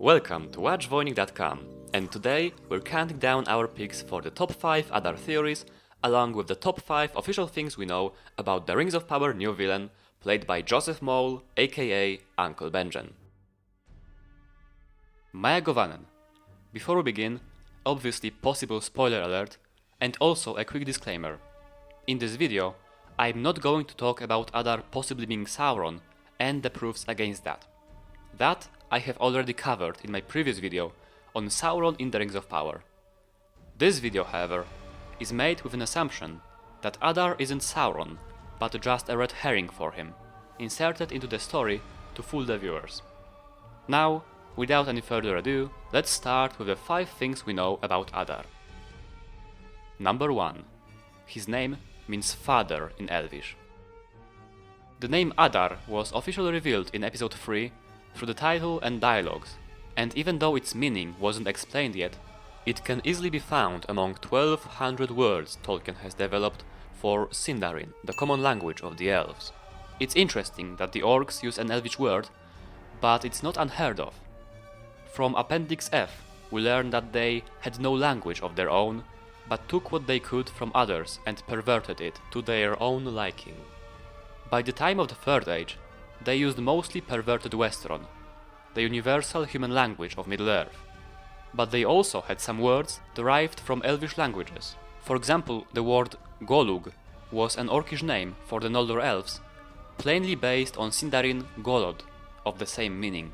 Welcome to WatchVoining.com, and today we're counting down our picks for the top 5 Adar theories, along with the top 5 official things we know about the Rings of Power new villain, played by Joseph Mole, aka Uncle Benjen. Maja Govanen. Before we begin, obviously possible spoiler alert, and also a quick disclaimer. In this video, I'm not going to talk about Adar possibly being Sauron and the proofs against that. That I have already covered in my previous video on Sauron in the Rings of Power. This video, however, is made with an assumption that Adar isn't Sauron, but just a red herring for him, inserted into the story to fool the viewers. Now, without any further ado, let's start with the 5 things we know about Adar. Number 1. His name means father in Elvish. The name Adar was officially revealed in episode 3 through the title and dialogues, and even though its meaning wasn't explained yet, it can easily be found among 1200 words Tolkien has developed for Sindarin, the common language of the elves. It's interesting that the orcs use an Elvish word, but it's not unheard of. From Appendix F, we learn that they had no language of their own, but took what they could from others and perverted it to their own liking. By the time of the Third Age, they used mostly perverted Westron, the universal human language of Middle-earth. But they also had some words derived from Elvish languages. For example, the word Golug was an Orcish name for the Noldor elves, plainly based on Sindarin Golod, of the same meaning.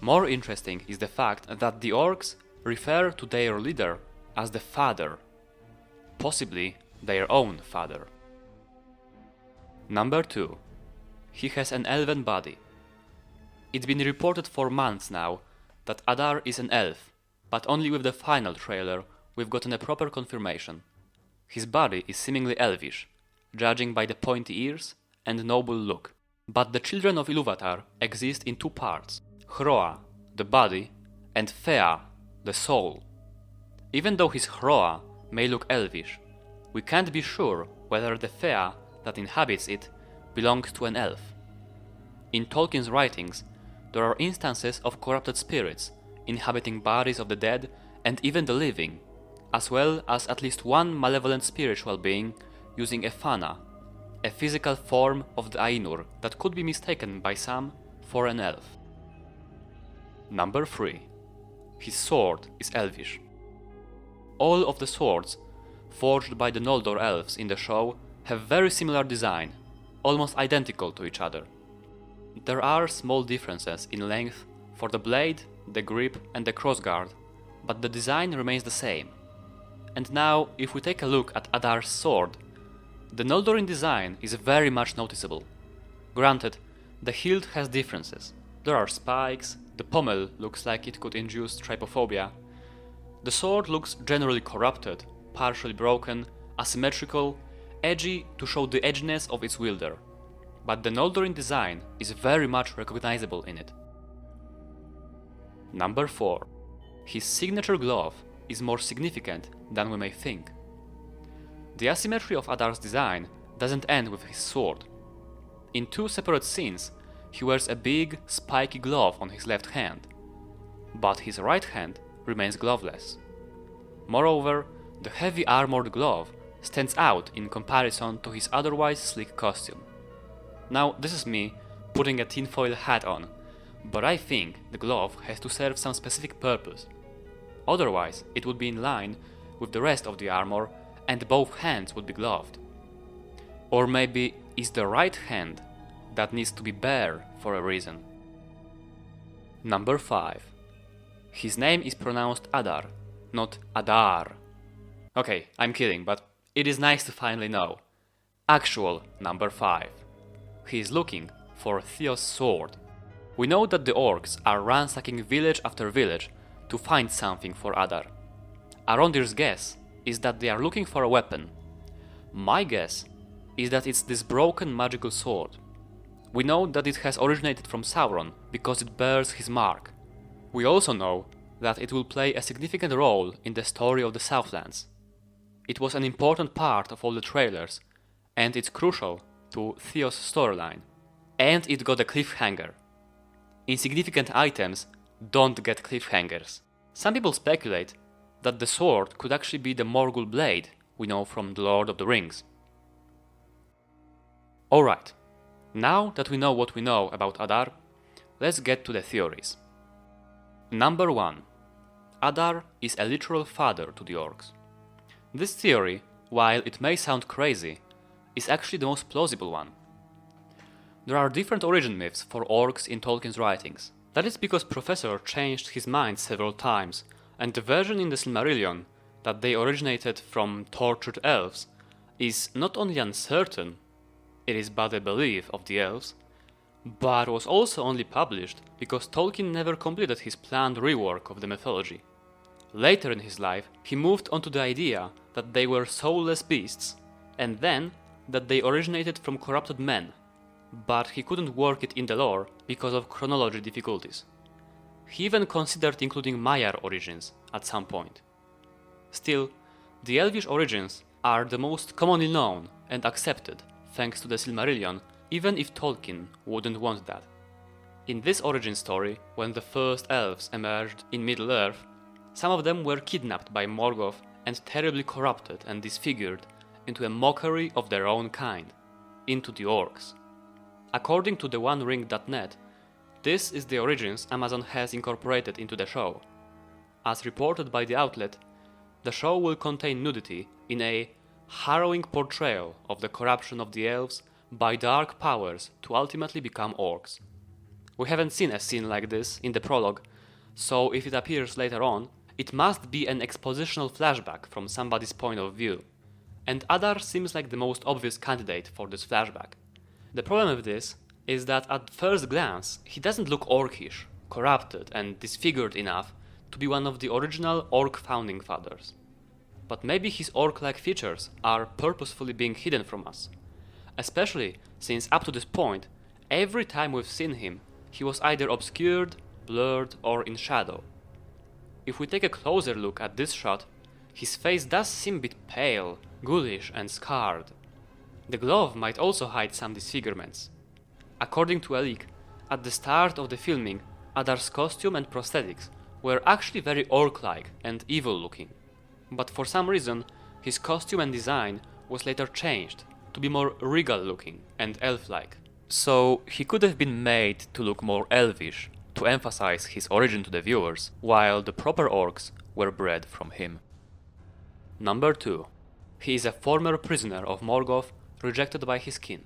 More interesting is the fact that the orcs refer to their leader as the father, possibly their own father. Number 2. He has an elven body. It's been reported for months now that Adar is an elf, but only with the final trailer we've gotten a proper confirmation. His body is seemingly elvish, judging by the pointy ears and noble look. But the children of Ilúvatar exist in 2 parts: Hroa, the body, and Fea, the soul. Even though his Hroa may look elvish, we can't be sure whether the Fea that inhabits it belongs to an elf. In Tolkien's writings, there are instances of corrupted spirits inhabiting bodies of the dead and even the living, as well as at least one malevolent spiritual being using a Fana, a physical form of the Ainur that could be mistaken by some for an elf. Number 3. His sword is elvish. All of the swords forged by the Noldor elves in the show have very similar design, almost identical to each other. There are small differences in length for the blade, the grip and the crossguard, but the design remains the same. And now, if we take a look at Adar's sword, the Noldorin design is very much noticeable. Granted, the hilt has differences. There are spikes, the pommel looks like it could induce trypophobia. The sword looks generally corrupted, partially broken, asymmetrical, edgy to show the edginess of its wielder. But the Noldorin design is very much recognizable in it. Number 4. His signature glove is more significant than we may think. The asymmetry of Adar's design doesn't end with his sword. In 2 separate scenes, he wears a big, spiky glove on his left hand, but his right hand remains gloveless. Moreover, the heavy armored glove stands out in comparison to his otherwise sleek costume. Now, this is me putting a tinfoil hat on, but I think the glove has to serve some specific purpose. Otherwise, it would be in line with the rest of the armor and both hands would be gloved. Or maybe it's the right hand that needs to be bare for a reason. Number 5. His name is pronounced Adar, not Adar. Okay, I'm kidding, but it is nice to finally know. Actual number 5. He is looking for Theo's sword. We know that the orcs are ransacking village after village to find something for Adar. Arondir's guess is that they are looking for a weapon. My guess is that it's this broken magical sword. We know that it has originated from Sauron because it bears his mark. We also know that it will play a significant role in the story of the Southlands. It was an important part of all the trailers, and it's crucial to Theo's storyline. And it got a cliffhanger. Insignificant items don't get cliffhangers. Some people speculate that the sword could actually be the Morgul blade we know from The Lord of the Rings. Alright, now that we know what we know about Adar, let's get to the theories. Number 1. Adar is a literal father to the orcs. This theory, while it may sound crazy, is actually the most plausible one. There are different origin myths for orcs in Tolkien's writings. That is because Professor changed his mind several times, and the version in the Silmarillion that they originated from tortured elves is not only uncertain, it is but a belief of the elves, but was also only published because Tolkien never completed his planned rework of the mythology. Later in his life, he moved on to the idea that they were soulless beasts, and then that they originated from corrupted men, but he couldn't work it in the lore because of chronology difficulties. He even considered including Maiar origins at some point. Still, the Elvish origins are the most commonly known and accepted thanks to the Silmarillion, even if Tolkien wouldn't want that. In this origin story, when the first elves emerged in Middle-earth, some of them were kidnapped by Morgoth and terribly corrupted and disfigured into a mockery of their own kind, into the orcs. According to the OneRing.net, this is the origins Amazon has incorporated into the show. As reported by the outlet, the show will contain nudity in a harrowing portrayal of the corruption of the elves by dark powers to ultimately become orcs. We haven't seen a scene like this in the prologue, so if it appears later on, it must be an expositional flashback from somebody's point of view, and Adar seems like the most obvious candidate for this flashback. The problem with this is that at first glance he doesn't look orcish, corrupted and disfigured enough to be one of the original orc founding fathers. But maybe his orc-like features are purposefully being hidden from us, especially since up to this point, every time we've seen him, he was either obscured, blurred or in shadow. If we take a closer look at this shot, his face does seem a bit pale, ghoulish and scarred. The glove might also hide some disfigurements. According to a leak, at the start of the filming, Adar's costume and prosthetics were actually very orc-like and evil-looking. But for some reason, his costume and design was later changed to be more regal-looking and elf-like. So he could have been made to look more elvish, to emphasize his origin to the viewers, while the proper orcs were bred from him. Number 2. He is a former prisoner of Morgoth, rejected by his kin.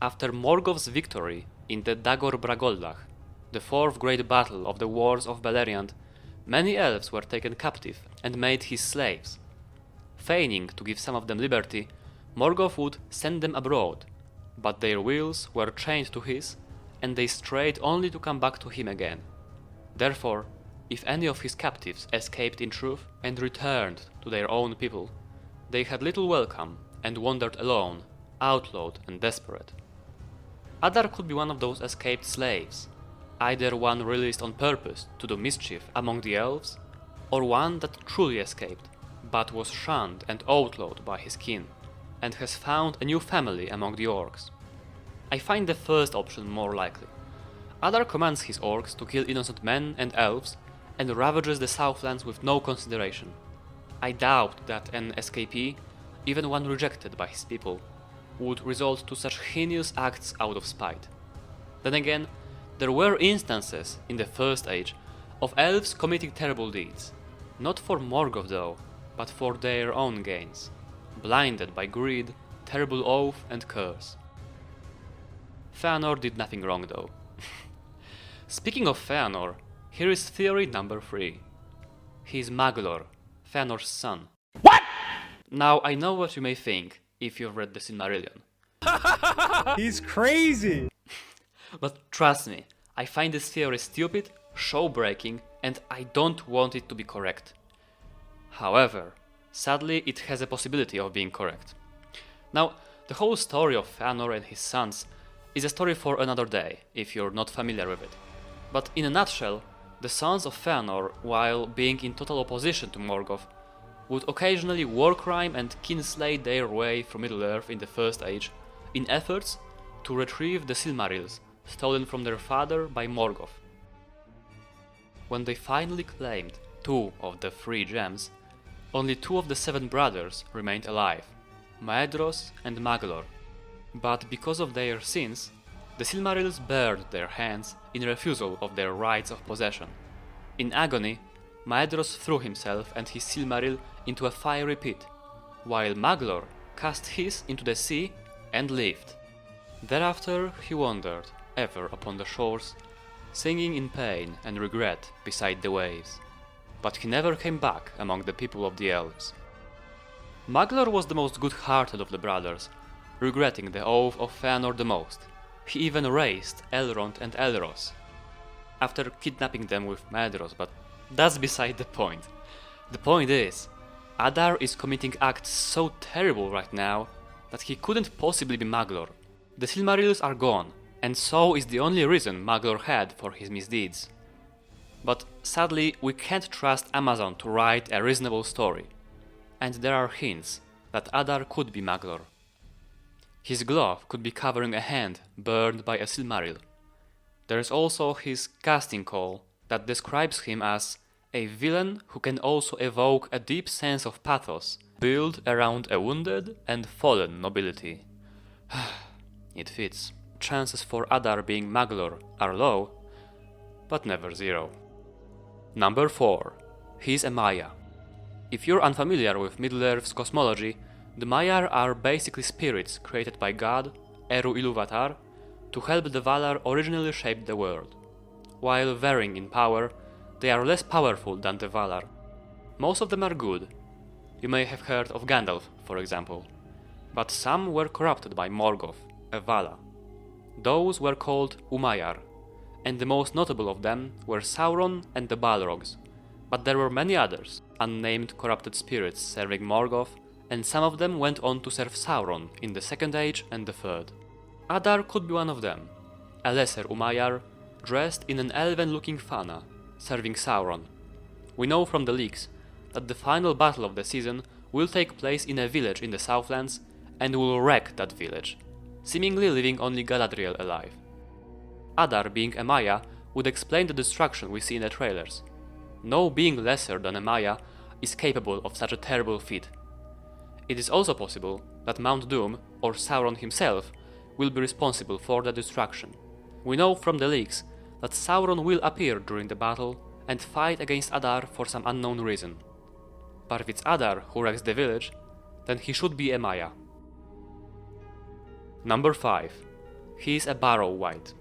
After Morgoth's victory in the Dagor Bragollach, the fourth great battle of the Wars of Beleriand, many elves were taken captive and made his slaves. Feigning to give some of them liberty, Morgoth would send them abroad, but their wills were chained to his, and they strayed only to come back to him again. Therefore, if any of his captives escaped in truth and returned to their own people, they had little welcome and wandered alone, outlawed and desperate. Adar could be one of those escaped slaves, either one released on purpose to do mischief among the elves, or one that truly escaped, but was shunned and outlawed by his kin, and has found a new family among the orcs. I find the first option more likely. Adar commands his orcs to kill innocent men and elves, and ravages the Southlands with no consideration. I doubt that an escapee, even one rejected by his people, would resort to such heinous acts out of spite. Then again, there were instances in the First Age of elves committing terrible deeds, not for Morgoth though, but for their own gains, blinded by greed, terrible oath and curse. Feanor did nothing wrong though. Speaking of Feanor, here is theory number 3. He is Maglor, Feanor's son. What? Now I know what you may think if you've read the Silmarillion. He's crazy! But trust me, I find this theory stupid, show-breaking, and I don't want it to be correct. However, sadly it has a possibility of being correct. Now, the whole story of Feanor and his sons is a story for another day, if you're not familiar with it. But in a nutshell, the sons of Feanor, while being in total opposition to Morgoth, would occasionally war crime and kinslay their way through Middle-earth in the First Age in efforts to retrieve the Silmarils stolen from their father by Morgoth. When they finally claimed 2 of the 3 gems, only 2 of the 7 brothers remained alive, Maedhros and Maglor. But because of their sins, the Silmarils burned their hands in refusal of their rights of possession. In agony, Maedhros threw himself and his Silmaril into a fiery pit, while Maglor cast his into the sea and lived. Thereafter he wandered ever upon the shores, singing in pain and regret beside the waves. But he never came back among the people of the elves. Maglor was the most good-hearted of the brothers, regretting the oath of Fëanor the most. He even raised Elrond and Elros, after kidnapping them with Maedhros, but that's beside the point. The point is, Adar is committing acts so terrible right now that he couldn't possibly be Maglor. The Silmarils are gone, and so is the only reason Maglor had for his misdeeds. But sadly, we can't trust Amazon to write a reasonable story, and there are hints that Adar could be Maglor. His glove could be covering a hand burned by a Silmaril. There is also his casting call that describes him as a villain who can also evoke a deep sense of pathos built around a wounded and fallen nobility. It fits. Chances for Adar being Maglor are low, but never zero. Number 4. He's a Maya. If you're unfamiliar with Middle-earth's cosmology, the Maiar are basically spirits created by God, Eru Ilúvatar, to help the Valar originally shape the world. While varying in power, they are less powerful than the Valar. Most of them are good. You may have heard of Gandalf, for example. But some were corrupted by Morgoth, a Vala. Those were called Umayar, and the most notable of them were Sauron and the Balrogs. But there were many others, unnamed corrupted spirits serving Morgoth, and some of them went on to serve Sauron in the Second Age and the Third. Adar could be one of them, a lesser Umayar, dressed in an elven-looking Fana, serving Sauron. We know from the leaks that the final battle of the season will take place in a village in the Southlands and will wreck that village, seemingly leaving only Galadriel alive. Adar being a Maya would explain the destruction we see in the trailers. No being lesser than a Maya is capable of such a terrible feat. It is also possible that Mount Doom, or Sauron himself, will be responsible for the destruction. We know from the leaks that Sauron will appear during the battle and fight against Adar for some unknown reason. But if it's Adar who wrecks the village, then he should be a Maya. Number 5. He is a Barrow Wight.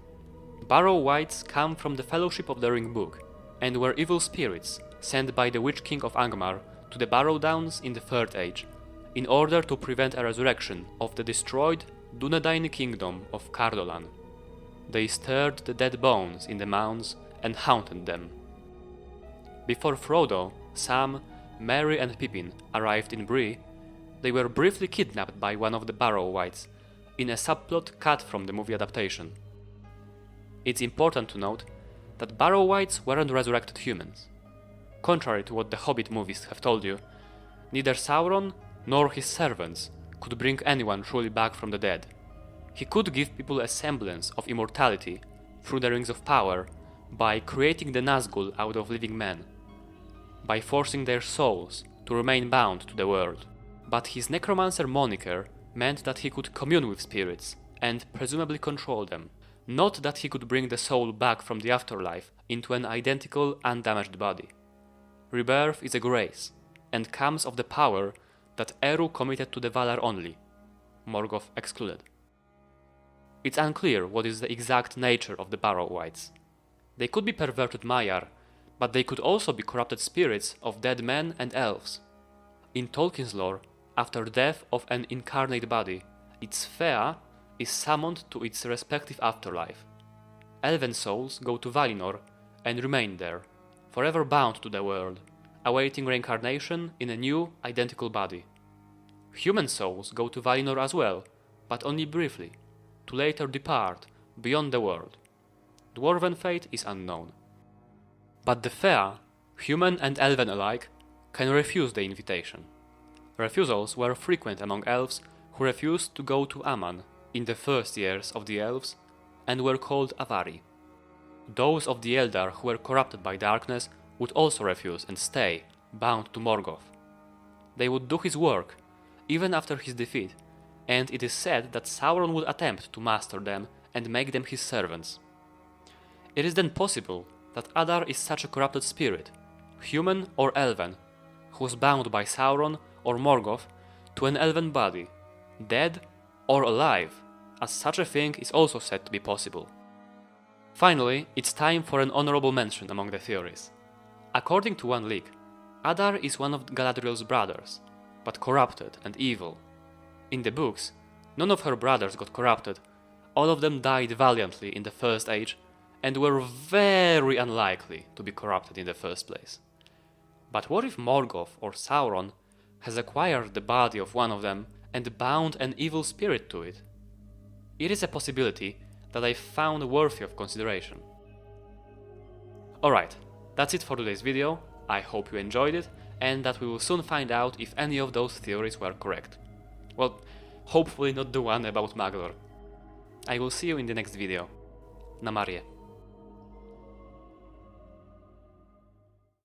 Barrow Wights come from the Fellowship of the Ring Book, and were evil spirits sent by the Witch King of Angmar to the Barrow Downs in the Third Age, in order to prevent a resurrection of the destroyed Dúnedain kingdom of Cardolan. They stirred the dead bones in the mounds and haunted them. Before Frodo, Sam, Merry and Pippin arrived in Bree, they were briefly kidnapped by one of the Barrow Wights, in a subplot cut from the movie adaptation. It's important to note that Barrow Wights weren't resurrected humans. Contrary to what the Hobbit movies have told you, neither Sauron nor his servants could bring anyone truly back from the dead. He could give people a semblance of immortality through the Rings of Power by creating the Nazgul out of living men, by forcing their souls to remain bound to the world. But his necromancer moniker meant that he could commune with spirits and presumably control them, not that he could bring the soul back from the afterlife into an identical, undamaged body. Rebirth is a grace, and comes of the power that Eru committed to the Valar only, Morgoth excluded. It's unclear what is the exact nature of the Barrow Wights. They could be perverted Maiar, but they could also be corrupted spirits of dead men and elves. In Tolkien's lore, after death of an incarnate body, its Fëa is summoned to its respective afterlife. Elven souls go to Valinor and remain there, forever bound to the world, awaiting reincarnation in a new, identical body. Human souls go to Valinor as well, but only briefly, to later depart beyond the world. Dwarven fate is unknown. But the Fëa, human and elven alike, can refuse the invitation. Refusals were frequent among elves who refused to go to Aman in the first years of the elves and were called Avari. those of the Eldar who were corrupted by darkness would also refuse and stay, bound to Morgoth. They would do his work, even after his defeat, and it is said that Sauron would attempt to master them and make them his servants. It is then possible that Adar is such a corrupted spirit, human or elven, who was bound by Sauron or Morgoth to an elven body, dead or alive, as such a thing is also said to be possible. Finally, it's time for an honorable mention among the theories. According to one leak, Adar is one of Galadriel's brothers, but corrupted and evil. In the books, none of her brothers got corrupted, all of them died valiantly in the First Age and were very unlikely to be corrupted in the first place. But what if Morgoth or Sauron has acquired the body of one of them and bound an evil spirit to it? It is a possibility that I found worthy of consideration. Alright, that's it for today's video. I hope you enjoyed it and that we will soon find out if any of those theories were correct. Well, hopefully not the one about Maglor. I will see you in the next video. Na Marię.